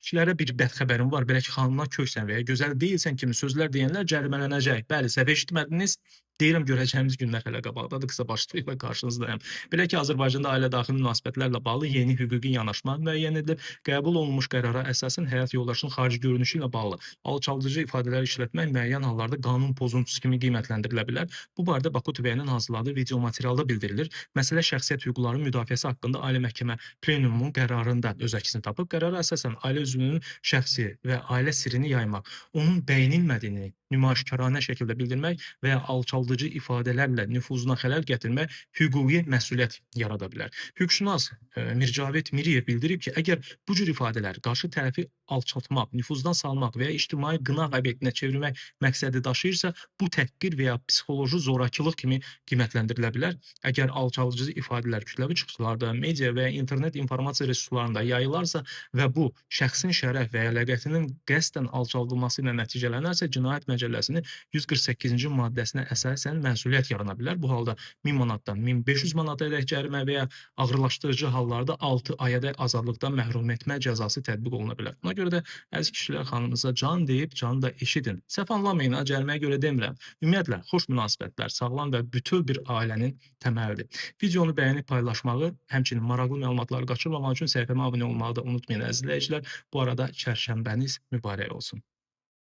Kişilərə bir bədxəbərim var, belə ki, xanımına köksən və ya gözəl deyilsən kimi sözlər deyənlər cərimələnəcək. Bəli, səhv eşitmədiniz. Deyirəm görəcəyimiz günlər hələ qabaqdadır. Qısa başlıqla qarşınızdayım. Belə ki, Azərbaycanda ailə-daxili münasibətlərlə bağlı yeni hüquqi yanaşma müəyyən edilib. Qəbul olunmuş qərara əsasən həyat yoldaşının xarici görünüşü ilə bağlı alçaldıcı ifadələr işlətmək müəyyən hallarda qanun pozuntusu kimi qiymətləndirilə bilər. Bu barədə Baku TVN-nin hazırladığı video materialda bildirilir. Məsələ şəxsiyyət hüquqlarının müdafiəsi haqqında Ali Məhkəmə Plenumunun qərarında öz əksini tapıb. Qərara əsasən ailə üzvünün şəxsi və ailə sirrini yaymaq, onun bəyənilmədiyini nümayişkaranə şəkildə bildirmək və ya alçaldıcı ifadələrlə nüfuzuna xələl gətirmək hüquqi məsuliyyət yarada bilər. Hüquqşünas Mircavit Miriyev bildirib ki, əgər bu cür ifadələr qarşı tərəfi alçaltmaq, nüfuzdan salmaq və ya ictimai qınaq obyektinə çevirmək məqsədi daşıyırsa, bu təhqir və ya psixoloji zorakılıq kimi qiymətləndirilə bilər. Əgər alçaldıcı ifadələr kütləvi çıxışlarda, media və ya internet informasiya resurslarında yayılarsa və bu şəxsin şərəf və ya ləyaqətinin qəsdən alçaldılması ilə nəticələnərsə, Cinayət Məcəlləsinin 148-ci maddəsinə əsasən məsuliyyət yarana bilər. Bu halda 1000 manatdan 1500 manatadək cərimə və ya ağırlaşdırıcı hallarda 6 ayadək azadlıqdan məhrum etmə cəzası tətbiq oluna bilər. Buna görə də əziz kişilər xanımınıza can deyib, canı da eşidin. Səhv anlamayın, cəriməyə görə demirəm. Ümumiyyətlə, xoş münasibətlər, sağlam və bütöv bir ailənin təməlidir. Videonu bəyənib paylaşmağı, həmçinin maraqlı məlumatları qaçırmamaq üçün səhifəmə abunə olmağı da unutmayın əziz izləyicilər. Bu arada çərşənbəniz mübarək olsun.